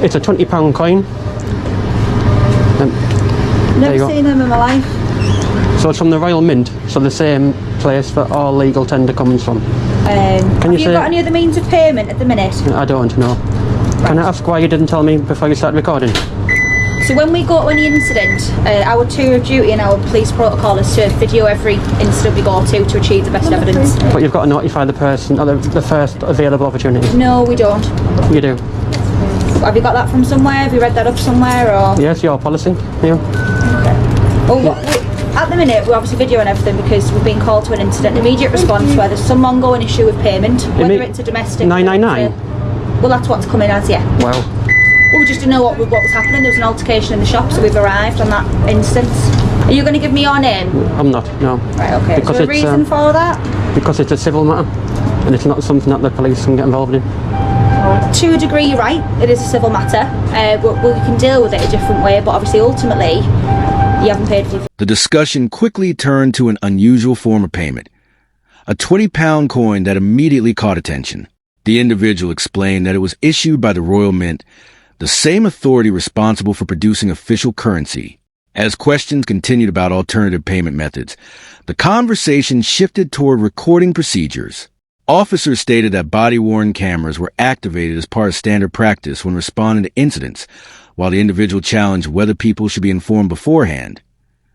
It's a £20 coin. Never seen them in my life. So it's from the Royal Mint, so the same place that all legal tender comes from. Have you got any other means of payment at the minute? I don't know. Right. Can I ask why you didn't tell me before you started recording? So when we go to any incident, our tour of duty and our police protocol is to video every incident we go to achieve the best evidence. But you've got to notify the person at the first available opportunity. No, we don't. You do. Have you got that from somewhere? Have you read that up somewhere? Or? Yes, your policy. Yeah. Okay. Well, at the minute, we're obviously videoing everything because we've been called to an incident. Immediate response where there's some ongoing issue with payment, whether it's a domestic... 999? Well, that's what's coming as, yeah. Wow. Well, we just didn't know what was happening. There was an altercation in the shop, so we've arrived on that instance. Are you going to give me your name? I'm not, no. Right, okay. Because is there a reason for that? Because it's a civil matter, and it's not something that the police can get involved in. To a degree, you're right. It is a civil matter. We can deal with it a different way, but obviously, ultimately, you haven't paid for it. The discussion quickly turned to an unusual form of payment. A £20 coin that immediately caught attention. The individual explained that it was issued by the Royal Mint, the same authority responsible for producing official currency. As questions continued about alternative payment methods, the conversation shifted toward recording procedures. Officers stated that body-worn cameras were activated as part of standard practice when responding to incidents, while the individual challenged whether people should be informed beforehand.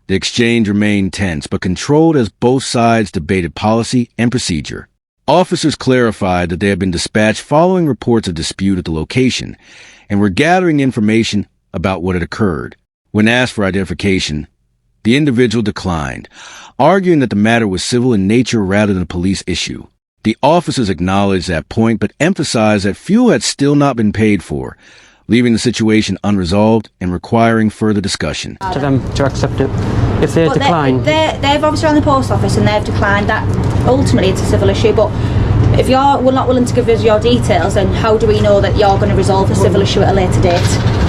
The exchange remained tense but controlled as both sides debated policy and procedure. Officers clarified that they had been dispatched following reports of dispute at the location and were gathering information about what had occurred. When asked for identification, the individual declined, arguing that the matter was civil in nature rather than a police issue. The officers acknowledged that point but emphasized that fuel had still not been paid for, leaving the situation unresolved and requiring further discussion. To them to accept it. If they decline... They've obviously run the post office and they've declined that. Ultimately, it's a civil issue, but if you're not willing to give us your details, then how do we know that you're going to resolve the civil issue at a later date?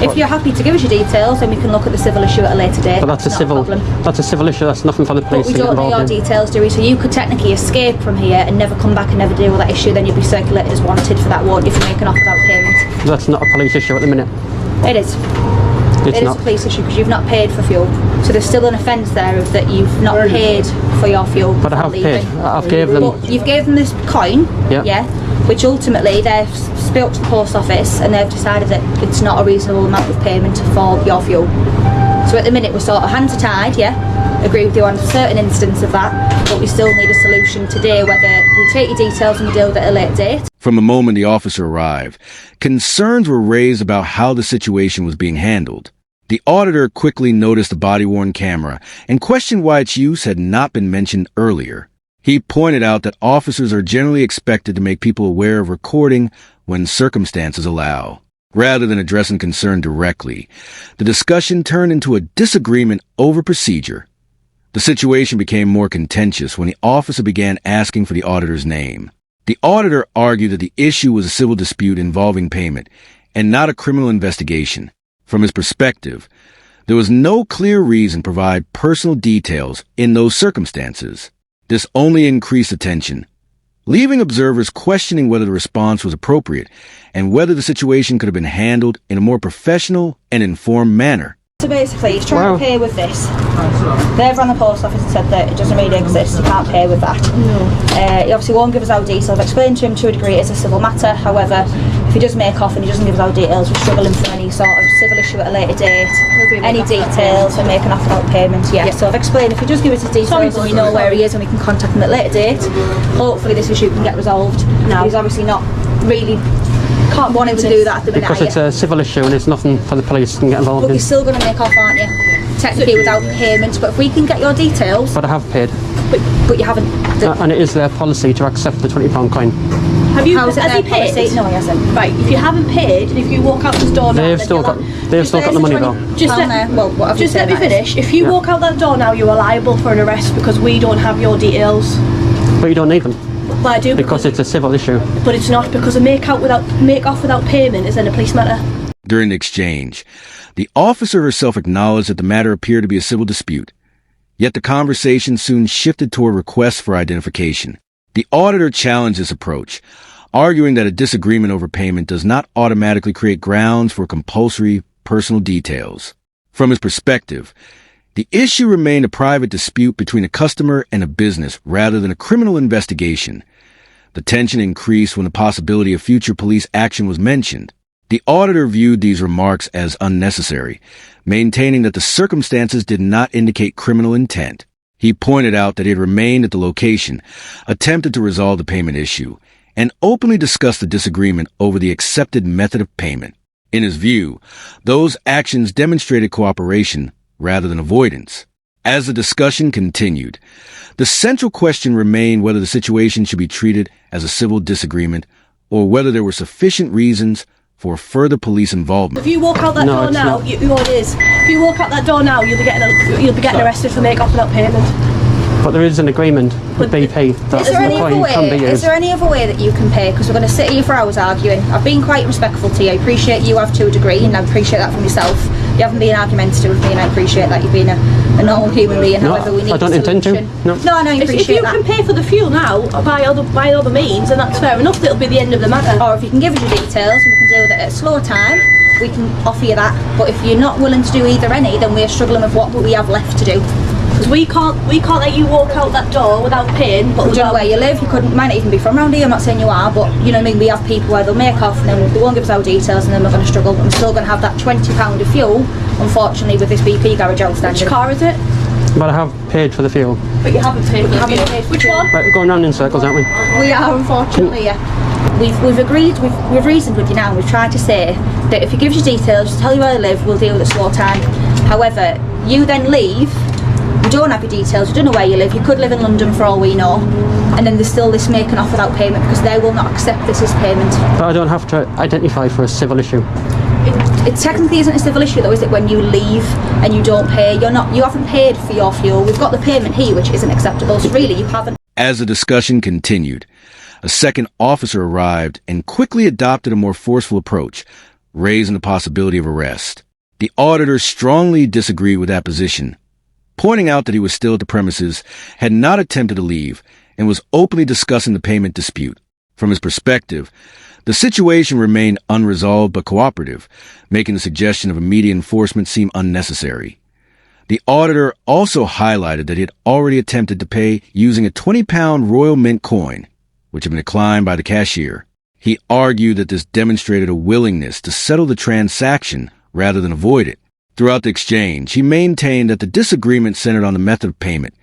If you're happy to give us your details, then we can look at the civil issue at a later date. But that's a civil issue, that's nothing for the police to get involved in. But we don't know your details, do we? So you could technically escape from here and never come back and never deal with that issue, then you'd be circulated as wanted for that, won't you, for making off without payment? That's not a police issue at the minute. It is. It is a police issue because you've not paid for fuel. So there's still an offence there of that you've not paid for your fuel. But I have paid. I've gave them... But you've gave them this coin, yeah, which ultimately they've spoke to the post office and they've decided that it's not a reasonable amount of payment for your fuel. So at the minute we're sort of hands are tied, yeah, agree with you on a certain instance of that, but we still need a solution today whether we take your details and we deal with it at a later date. From the moment the officer arrived, concerns were raised about how the situation was being handled. The auditor quickly noticed the body-worn camera and questioned why its use had not been mentioned earlier. He pointed out that officers are generally expected to make people aware of recording when circumstances allow. Rather than addressing concern directly, the discussion turned into a disagreement over procedure. The situation became more contentious when the officer began asking for the auditor's name. The auditor argued that the issue was a civil dispute involving payment and not a criminal investigation. From his perspective, there was no clear reason to provide personal details in those circumstances. This only increased attention, leaving observers questioning whether the response was appropriate and whether the situation could have been handled in a more professional and informed manner. So basically, he's trying to pay with this. They've run the post office and said that it doesn't really exist, you can't pay with that. No. He obviously won't give us our details. I've explained to him to a degree it's a civil matter, however, if he does make off and he doesn't give us our details, we're struggling for any sort of civil issue at a later date. Any details and making off without payment, yeah. So I've explained if he does give us his details and we know where he is and we can contact him at a later date, hopefully this issue can get resolved. No. He's obviously not really wanting to do that at the minute. Because it's a civil issue and it's nothing for the police to get involved in. But you're still going to make off, aren't you? Technically without payment, but if we can get your details... But I have paid. But you haven't... And it is their policy to accept the £20 coin. Has he paid? Policy? No, he hasn't. Right, if you haven't paid, and if you walk out this door now... They've still got the money though. Just let me finish. If you walk out that door now, you are liable for an arrest because we don't have your details. But you don't need them. Well, I do. Because it's a civil issue. But it's not, because a make off without payment is then a police matter. During the exchange, the officer herself acknowledged that the matter appeared to be a civil dispute. Yet the conversation soon shifted toward requests for identification. The auditor challenged this approach, arguing that a disagreement over payment does not automatically create grounds for compulsory personal details. From his perspective, the issue remained a private dispute between a customer and a business rather than a criminal investigation. The tension increased when the possibility of future police action was mentioned. The auditor viewed these remarks as unnecessary, maintaining that the circumstances did not indicate criminal intent. He pointed out that he had remained at the location, attempted to resolve the payment issue, and openly discussed the disagreement over the accepted method of payment. In his view, those actions demonstrated cooperation rather than avoidance. As the discussion continued, the central question remained whether the situation should be treated as a civil disagreement or whether there were sufficient reasons for further police involvement. If you walk out that door now, it is. If you walk out that door now, you'll be getting arrested for make off without payment. But there is an agreement with BP that Is there any the other coin way? can be used. Is there any other way that you can pay? Because we're going to sit here for hours arguing. I've been quite respectful to you. I appreciate you have to a degree, and I appreciate that from yourself. You haven't been argumentative with me, and I appreciate that you've been a normal human being. No, however, we need I don't a intend to. solution. No. No, I appreciate if you that. can pay for the fuel now by other means, then that's fair enough. It'll be the end of the matter. Or if you can give us your details and we can deal with it at a slower time, we can offer you that. But if you're not willing to do either any, then we're struggling with what we have left to do. Because we can't let you walk out that door without paying. But We don't know where you live. You might not even be from around here. I'm not saying you are, but you know what I mean. We have people where they'll make off and then they won't give us our details, and then we're going to struggle. I'm still going to have that £20 of fuel, unfortunately, with this BP garage outstanding. Which car is it? But I have paid for the fuel. But you haven't paid for the fuel. Which one? Right, we're going round in circles, aren't we? We are, unfortunately, yeah. We've agreed, we've reasoned with you now, and we've tried to say that if you give us your details, just tell you where you live, we'll deal with it slow time. However, you then leave, you don't have your details, you don't know where you live, you could live in London for all we know, and then there's still this making off without payment because they will not accept this as payment. But I don't have to identify for a civil issue. It technically isn't a civil issue though, is it, when you leave and you don't pay? You haven't paid for your fuel. We've got the payment here, which isn't acceptable, so really you haven't. As the discussion continued, a second officer arrived and quickly adopted a more forceful approach, raising the possibility of arrest. The auditor strongly disagreed with that position, pointing out that he was still at the premises, had not attempted to leave, and was openly discussing the payment dispute. From his perspective, the situation remained unresolved but cooperative, making the suggestion of immediate enforcement seem unnecessary. The auditor also highlighted that he had already attempted to pay using a £20 Royal Mint coin, which had been declined by the cashier. He argued that this demonstrated a willingness to settle the transaction rather than avoid it. Throughout the exchange, he maintained that the disagreement centered on the method of payment,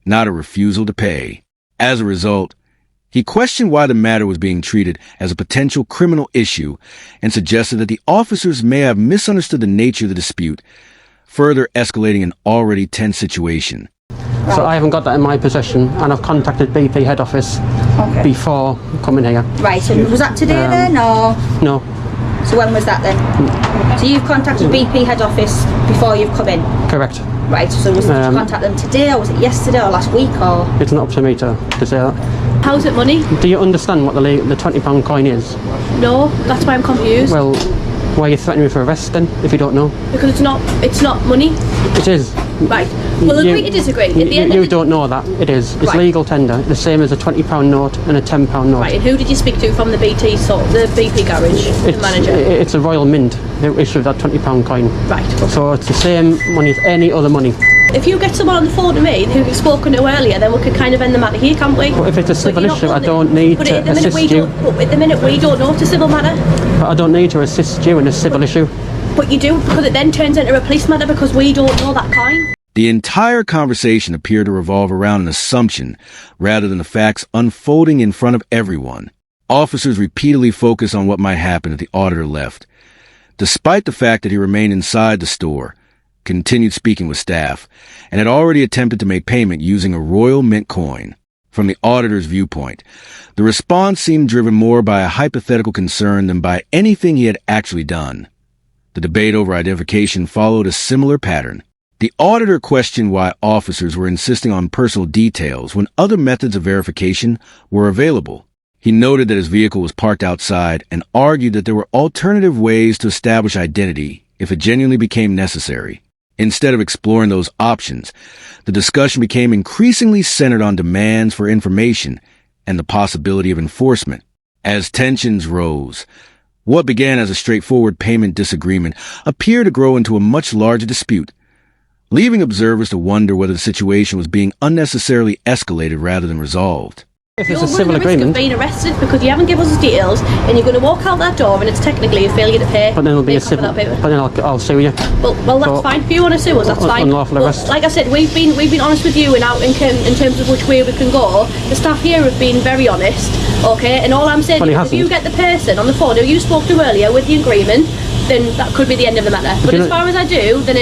not a refusal to pay. As a result, he questioned why the matter was being treated as a potential criminal issue and suggested that the officers may have misunderstood the nature of the dispute, further escalating an already tense situation. Right. So I haven't got that in my possession, and I've contacted BP head office before coming here. Right, and was that today then, or? No. So when was that then? So you've contacted BP head office before you've come in? Correct. Right, so was it, did you contact them today, or was it yesterday, or last week, or? It's not up to me to say that. How's it money? Do you understand what the £20 coin is? No, that's why I'm confused. Well, why are you threatening me for arrest then, if you don't know? Because it's not money. It is. Right. We'll agree to disagree. At the end you don't know that. It is. It's Right. legal tender, the same as a £20 note and a £10 note. Right, and who did you speak to from the BP garage, the manager? It's a Royal Mint who issued that £20 coin. Right. So it's the same money as any other money. If you get someone on the phone to me who you've spoken to earlier, then we could kind of end the matter here, can't we? But if it's a civil you're not issue, I wanting- don't need but to at the minute assist we you. But at the minute we don't know it's a civil matter. But I don't need to assist you in a civil issue. But you do, because it then turns into a police matter because we don't know that coin. The entire conversation appeared to revolve around an assumption rather than the facts unfolding in front of everyone. Officers repeatedly focused on what might happen if the auditor left, despite the fact that he remained inside the store, continued speaking with staff, and had already attempted to make payment using a Royal Mint coin. From the auditor's viewpoint, the response seemed driven more by a hypothetical concern than by anything he had actually done. The debate over identification followed a similar pattern. The auditor questioned why officers were insisting on personal details when other methods of verification were available. He noted that his vehicle was parked outside and argued that there were alternative ways to establish identity if it genuinely became necessary. Instead of exploring those options, the discussion became increasingly centered on demands for information and the possibility of enforcement. As tensions rose, what began as a straightforward payment disagreement appeared to grow into a much larger dispute, leaving observers to wonder whether the situation was being unnecessarily escalated rather than resolved. If You're it's a civil running the risk of agreement, being arrested because you haven't given us details, and you're going to walk out that door and it's technically a failure to pay. but then it'll be a Make up for civil. that payment. But then I'll sue you. Well, that's But fine. If you want to sue us, that's fine. unlawful But arrest. like I said, we've been honest with you and out in terms of which way we can go. The staff here have been very honest, okay? And all I'm saying But he is, if you hasn't. get the person on the phone who you spoke to earlier with the agreement, then that could be the end of the matter. But you as know- far as I do, then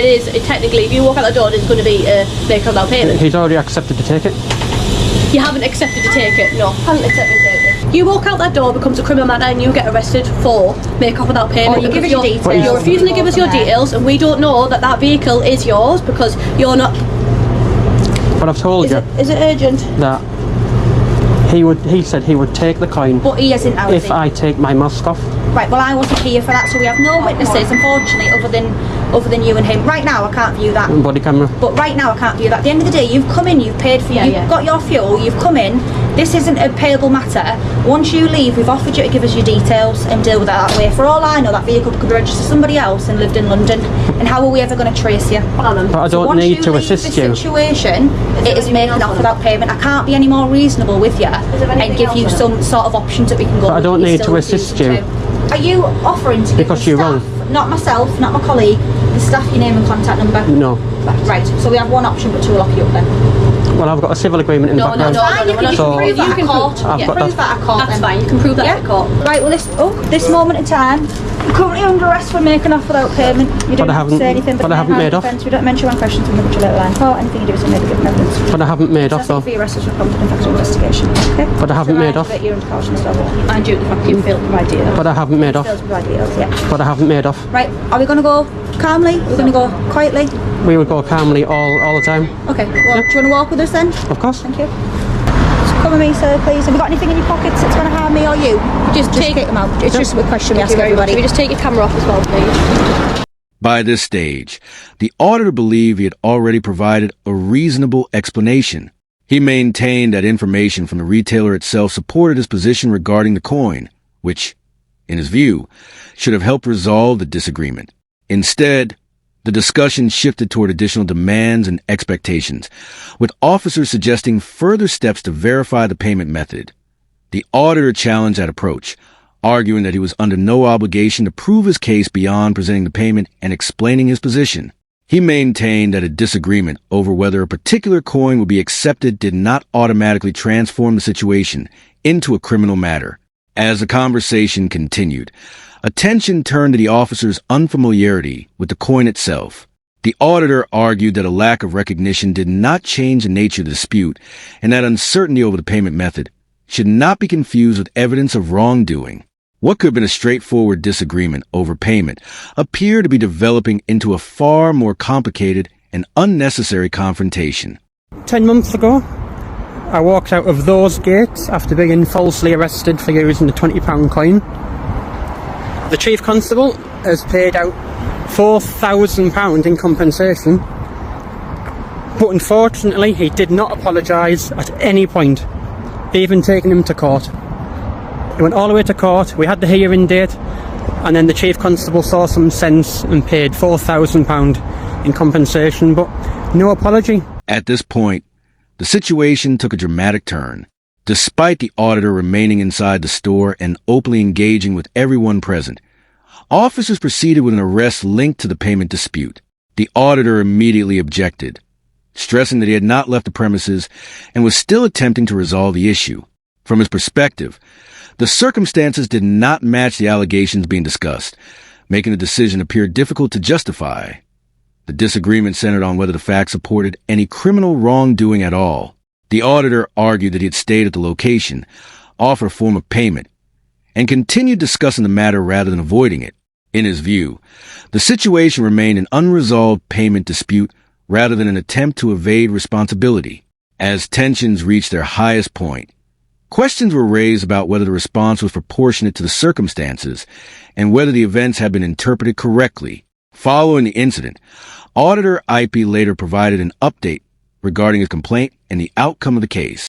technically, if you walk out the door, it's going to be make without payment. He's already accepted to take it. You haven't accepted to take it. No, haven't accepted to take it. You walk out that door, becomes a criminal matter, and you get arrested for make off without payment. Or you give us your because details. You're refusing to give us your details, and we don't know that vehicle is yours because you're not. But I've told you Is it urgent? that he said he would take the coin But he isn't out. if I take my mask off. Right, well I wasn't here for that, so we have no witnesses, unfortunately, other than you and him. Right now I can't view that. Body camera. But right now I can't view that. At the end of the day, you've come in, you've paid for you've got your fuel, you've come in. This isn't a payable matter. Once you leave, we've offered you to give us your details and deal with it that way. For all I know, that vehicle could be registered to somebody else and lived in London. And how are we ever going to trace you? But I don't Once need to leave assist this you. situation, it is making off without payment. I can't be any more reasonable with you and give you some sort of options that we can go But I with. don't You need still to refuse assist you. Are you offering to give Because the you're staff, wrong. not myself, not my colleague, the staff your name and contact number? No. Right, so we have one option but two will lock you up then. Well, I've got a civil agreement in the background. Fine, you can So- prove that You at can court. prove- I've Yeah, got prove that at court That's then. fine. You can prove that Yeah? at court. Right, well this moment in time, you're currently under arrest for making off without payment. You don't I have to haven't- say anything, but I in haven't hand made off. defence, we don't mention one question to put your little line. Oh, anything you do is maybe give evidence. But I haven't made off though. For your arrest is prompted in fact investigation. Okay? But I haven't made off. You're under caution as well. And due to the fact you failed to provide details. But I haven't made off. Failed to provide details, yeah. But I haven't made off. Right, are we going to go calmly? We're going to go quietly? We would go calmly all the time. Okay, well, do you want to walk with us then? Of course. Thank you. Just come with me, sir, please. Have you got anything in your pockets that's going to harm me or you? Just take them out. It's just a question we ask everybody. Can you just take your camera off as well, please? By this stage, the auditor believed he had already provided a reasonable explanation. He maintained that information from the retailer itself supported his position regarding the coin, which, in his view, should have helped resolve the disagreement. Instead, the discussion shifted toward additional demands and expectations, with officers suggesting further steps to verify the payment method. The auditor challenged that approach, arguing that he was under no obligation to prove his case beyond presenting the payment and explaining his position. He maintained that a disagreement over whether a particular coin would be accepted did not automatically transform the situation into a criminal matter. As the conversation continued, attention turned to the officer's unfamiliarity with the coin itself. The auditor argued that a lack of recognition did not change the nature of the dispute, and that uncertainty over the payment method should not be confused with evidence of wrongdoing. What could have been a straightforward disagreement over payment appeared to be developing into a far more complicated and unnecessary confrontation. 10 months ago, I walked out of those gates after being falsely arrested for using the £20 coin. The Chief Constable has paid out £4,000 in compensation, but unfortunately he did not apologise at any point, even taking him to court. He went all the way to court, we had the hearing date, and then the Chief Constable saw some sense and paid £4,000 in compensation, but no apology. At this point, the situation took a dramatic turn. Despite the auditor remaining inside the store and openly engaging with everyone present, officers proceeded with an arrest linked to the payment dispute. The auditor immediately objected, stressing that he had not left the premises and was still attempting to resolve the issue. From his perspective, the circumstances did not match the allegations being discussed, making the decision appear difficult to justify. The disagreement centered on whether the facts supported any criminal wrongdoing at all. The auditor argued that he had stayed at the location, offered a form of payment, and continued discussing the matter rather than avoiding it. In his view, the situation remained an unresolved payment dispute rather than an attempt to evade responsibility. As tensions reached their highest point, questions were raised about whether the response was proportionate to the circumstances and whether the events had been interpreted correctly. Following the incident, Auditor IP later provided an update regarding his complaint and the outcome of the case.